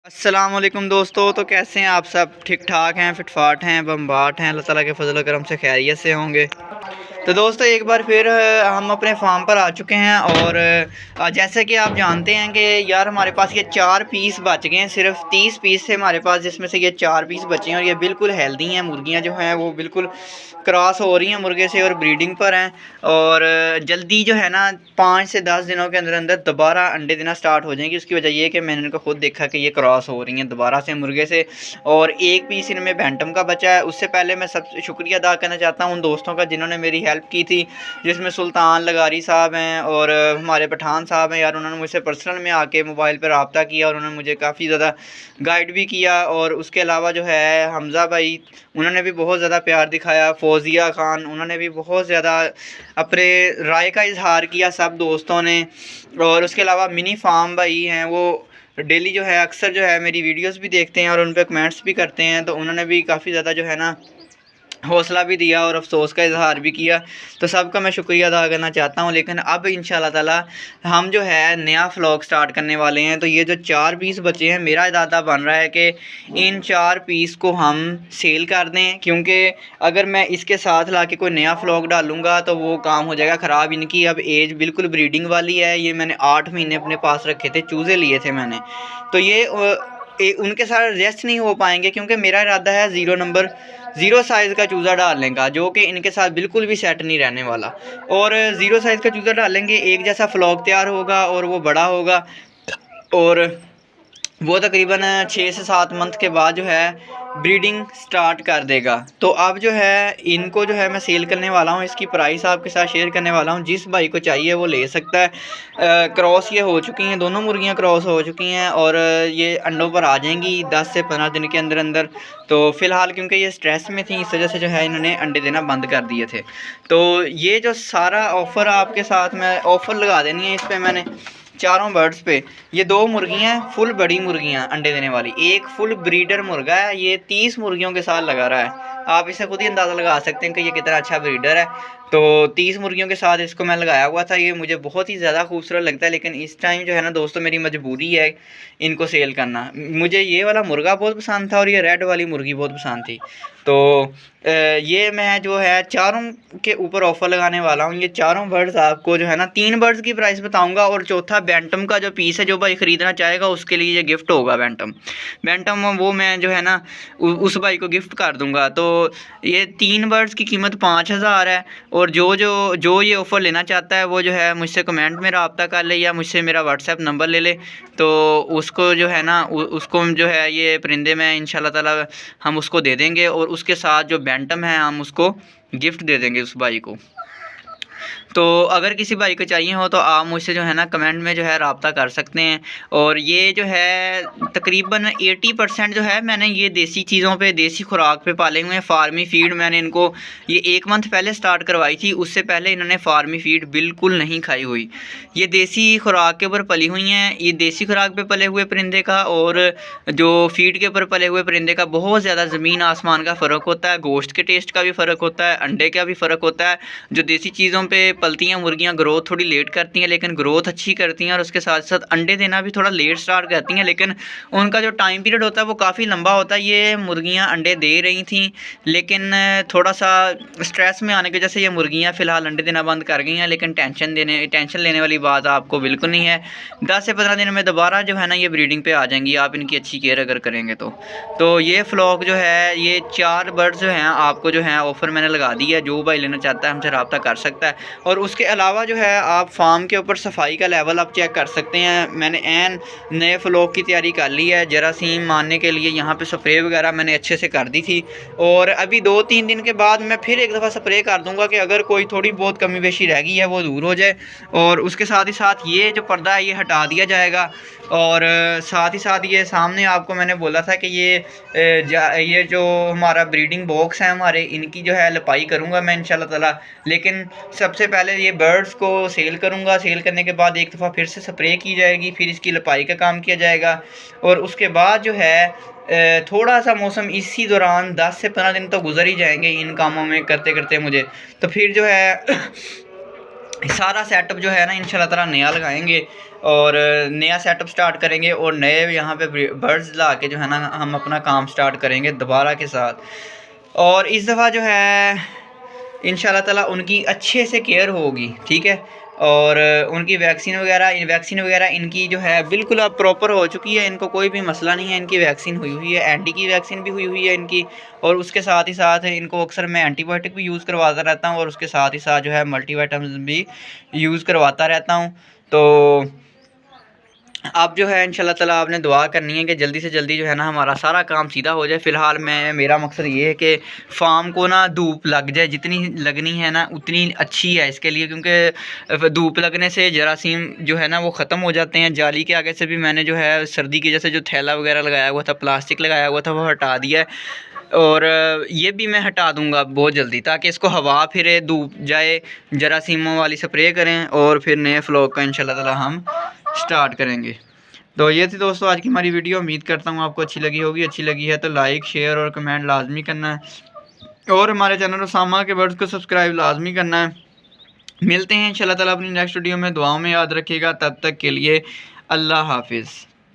अस्सलाम वालेकुम दोस्तों। तो कैसे हैं आप सब? ठीक ठाक हैं, फिटफाट हैं, बम्बाट हैं, अल्लाह ताला के फजल करम से खैरियत से होंगे। तो दोस्तों एक बार फिर हम अपने फार्म पर आ चुके हैं और जैसे कि आप जानते हैं कि यार हमारे पास ये 4 पीस बच गए हैं। सिर्फ 30 पीस थे हमारे पास, जिसमें से ये 4 पीस बचे हैं और ये बिल्कुल हेल्दी हैं। मुर्गियाँ जो हैं वो बिल्कुल क्रॉस हो रही हैं मुर्गे से और ब्रीडिंग पर हैं। और जल्दी जो है ना 5 से 10 दिनों के अंदर अंदर दोबारा अंडे देना स्टार्ट हो जाएंगी। उसकी वजह ये है कि मैंने इनको खुद देखा कि ये क्रॉस हो रही हैं दोबारा से मुर्गे से। और एक पीस इनमें बैंटम का बचा है। उससे पहले मैं सबसे शुक्रिया अदा करना चाहता हूँ उन दोस्तों का जिन्होंने मेरी हेल्प की थी, जिसमें सुल्तान लगारी साहब हैं और हमारे पठान साहब हैं। यार उन्होंने मुझसे पर्सनल में आके मोबाइल पर रब्ता किया और उन्होंने मुझे काफ़ी ज़्यादा गाइड भी किया। और उसके अलावा जो है हमज़ा भाई, उन्होंने भी बहुत ज़्यादा प्यार दिखाया। फ़ौजिया ख़ान, उन्होंने भी बहुत ज़्यादा अपने राय का इजहार किया सब दोस्तों ने। और उसके अलावा मिनी फार्म भाई हैं, वो डेली जो है अक्सर जो है मेरी वीडियोस भी देखते हैं और उन पर कमेंट्स भी करते हैं। तो उन्होंने भी काफ़ी ज़्यादा जो है ना हौसला भी दिया और अफसोस का इजहार भी किया। तो सबका मैं शुक्रिया अदा करना चाहता हूँ। लेकिन अब इंशाल्लाह ताला हम जो है नया व्लॉग स्टार्ट करने वाले हैं। तो ये जो 4 पीस बचे हैं, मेरा इरादा बन रहा है कि इन 4 पीस को हम सेल कर दें, क्योंकि अगर मैं इसके साथ ला के कोई नया व्लॉग डालूँगा तो वो काम हो जाएगा ख़राब। इनकी अब एज बिल्कुल ब्रीडिंग वाली है। ये मैंने 8 महीने अपने पास रखे थे, चूज़े लिए थे मैंने। तो ये उनके साथ एडजस्ट नहीं हो पाएंगे, क्योंकि मेरा इरादा है 0 साइज़ का चूज़ा डालने का, जो कि इनके साथ बिल्कुल भी सेट नहीं रहने वाला। और 0 साइज़ का चूज़ा डालेंगे, एक जैसा फ्लॉक तैयार होगा और वो बड़ा होगा और वो तकरीबन 6 से 7 मंथ के बाद जो है ब्रीडिंग स्टार्ट कर देगा। तो अब जो है इनको जो है मैं सेल करने वाला हूँ, इसकी प्राइस आपके साथ शेयर करने वाला हूँ। जिस भाई को चाहिए वो ले सकता है। क्रॉस ये हो चुकी हैं, दोनों मुर्गियाँ क्रॉस हो चुकी हैं और ये अंडों पर आ जाएंगी 10 से 15 दिन के अंदर अंदर। तो फ़िलहाल क्योंकि ये स्ट्रेस में थी, इस वजह से जो है इन्होंने अंडे देना बंद कर दिए थे। तो ये जो सारा ऑफ़र आपके साथ मैं ऑफ़र लगा देनी है इस पर मैंने चारों बर्ड्स पे। ये 2 मुर्गियाँ हैं, फुल बड़ी मुर्गियाँ अंडे देने वाली। एक फुल ब्रीडर मुर्गा है, ये 30 मुर्गियों के साथ लगा रहा है। आप इसे खुद ही अंदाज़ा लगा सकते हैं कि ये कितना अच्छा ब्रीडर है। तो 30 मुर्गियों के साथ इसको मैं लगाया हुआ था। ये मुझे बहुत ही ज़्यादा खूबसूरत लगता है, लेकिन इस टाइम जो है ना दोस्तों मेरी मजबूरी है इनको सेल करना। मुझे ये वाला मुर्गा बहुत पसंद था और ये रेड वाली मुर्गी बहुत पसंद थी। तो ये मैं जो है चारों के ऊपर ऑफ़र लगाने वाला हूँ। ये चारों बर्ड्स आपको जो है ना 3 बर्ड्स की प्राइस बताऊँगा और चौथा बैंटम का जो पीस है, जो भाई ख़रीदना चाहेगा उसके लिए ये गिफ्ट होगा। बैंटम वो मैं जो है ना उस भाई को गिफ्ट कर दूँगा। तो ये 3 बर्ड्स की कीमत 5000 है। और जो ये ऑफ़र लेना चाहता है वो जो है मुझसे कमेंट में रब्ता कर ले या मुझसे मेरा व्हाट्सएप नंबर ले ले। तो उसको जो है ना उसको जो है ये परिंदे में इंशाल्लाह ताला हम उसको दे देंगे और उसके साथ जो बैंटम है हम उसको गिफ्ट दे देंगे उस भाई को। तो अगर किसी भाई को चाहिए हो तो आप मुझसे जो है ना कमेंट में जो है रब्ता कर सकते हैं। और ये जो है तकरीबन 80% जो है मैंने ये देसी चीज़ों पे, देसी खुराक पे पाले हुए हैं। फार्मी फीड मैंने इनको ये 1 मंथ पहले स्टार्ट करवाई थी, उससे पहले इन्होंने फार्मी फीड बिल्कुल नहीं खाई हुई। ये देसी खुराक के ऊपर पली हुई हैं। ये देसी खुराक पे पले हुए परिंदे का और जो फीड के ऊपर पले हुए परिंदे का बहुत ज़्यादा ज़मीन आसमान का फ़र्क होता है। गोश्त के टेस्ट का भी फ़र्क होता है, अंडे का भी फ़र्क होता है। जो देसी चीज़ों पे पलती हैं मुर्गियाँ ग्रोथ थोड़ी लेट करती हैं, लेकिन ग्रोथ अच्छी करती हैं और उसके साथ साथ अंडे देना भी थोड़ा लेट स्टार्ट करती हैं, लेकिन उनका जो टाइम पीरियड होता है वो काफ़ी लंबा होता है। ये मुर्गियाँ अंडे दे रही थी, लेकिन थोड़ा सा स्ट्रेस में आने की वजह से ये मुर्गियाँ फ़िलहाल अंडे देना बंद कर गई हैं। लेकिन टेंशन लेने वाली बात आपको बिल्कुल नहीं है। 10 से 15 दिन में दोबारा जो है ना ये ब्रीडिंग पे आ जाएंगी, आप इनकी अच्छी केयर अगर करेंगे तो ये फ्लॉक जो है, ये 4 बर्ड्स जो हैं आपको जो है ऑफ़र मैंने लगा दी है। जो भाई लेना चाहता है हमसे रब्ता कर सकता है। और उसके अलावा जो है आप फार्म के ऊपर सफाई का लेवल आप चेक कर सकते हैं। मैंने एन नए फ्लॉक की तैयारी कर ली है। जरासीम मारने के लिए यहाँ पे स्प्रे वगैरह मैंने अच्छे से कर दी थी और अभी 2-3 दिन के बाद मैं फिर एक दफ़ा स्प्रे कर दूँगा कि अगर कोई थोड़ी बहुत कमी बेशी रह गई है वो दूर हो जाए। और उसके साथ ही साथ ये जो पर्दा है ये हटा दिया जाएगा। और साथ ही साथ ये सामने आपको मैंने बोला था कि ये जो हमारा ब्रीडिंग बॉक्स है हमारे, इनकी जो है लिपाई करूँगा मैं इंशाल्लाह ताला। लेकिन सबसे पहले ये बर्ड्स को सेल करूँगा। सेल करने के बाद एक दफ़ा फिर से स्प्रे की जाएगी, फिर इसकी लिपाई का काम किया जाएगा। और उसके बाद जो है थोड़ा सा मौसम इसी दौरान 10 से 15 दिन तो गुजर ही जाएंगे इन कामों में करते करते मुझे। तो फिर जो है सारा सेटअप जो है ना इंशाल्लाह ताला नया लगाएंगे। और नया सेटअप स्टार्ट करेंगे और नए यहाँ पे बर्ड्स ला के जो है ना हम अपना काम स्टार्ट करेंगे दोबारा के साथ। और इस दफ़ा जो है इंशाल्लाह ताला उनकी अच्छे से केयर होगी, ठीक है। और उनकी वैक्सीन वगैरह इनकी जो है बिल्कुल अब प्रॉपर हो चुकी है, इनको कोई भी मसला नहीं है। इनकी वैक्सीन हुई हुई है, एंटी की वैक्सीन भी हुई हुई है इनकी, और उसके साथ ही साथ इनको अक्सर मैं एंटीबायोटिक भी यूज़ करवाता रहता हूँ और उसके साथ ही साथ जो है मल्टीविटामिन भी यूज़ करवाता रहता हूँ। तो अब जो है इंशाल्लाह ताला आपने दुआ करनी है कि जल्दी से जल्दी जो है ना हमारा सारा काम सीधा हो जाए। फ़िलहाल मेरा मकसद ये है कि फ़ार्म को ना धूप लग जाए, जितनी लगनी है ना उतनी अच्छी है इसके लिए, क्योंकि धूप लगने से जरासीम जो है ना वो ख़त्म हो जाते हैं। जाली के आगे से भी मैंने जो है सर्दी की वजह से जो थैला वगैरह लगाया हुआ था, प्लास्टिक लगाया हुआ था, वो हटा दिया है। और ये भी मैं हटा दूंगा बहुत जल्दी, ताकि इसको हवा फिरे, धूप जाए, जरासीमों वाली स्प्रे करें और फिर नए फ्लॉग का इंशाल्लाह ताला हम स्टार्ट करेंगे। तो ये थी दोस्तों आज की हमारी वीडियो। उम्मीद करता हूँ आपको अच्छी लगी होगी। अच्छी लगी है तो लाइक, शेयर और कमेंट लाजमी करना है और हमारे चैनल उसामा के बर्ड्स को सब्सक्राइब लाजमी करना है। मिलते हैं इंशाल्लाह ताला अपनी नेक्स्ट वीडियो में। दुआओं में याद रखिएगा। तब तक के लिए अल्लाह हाफिज़।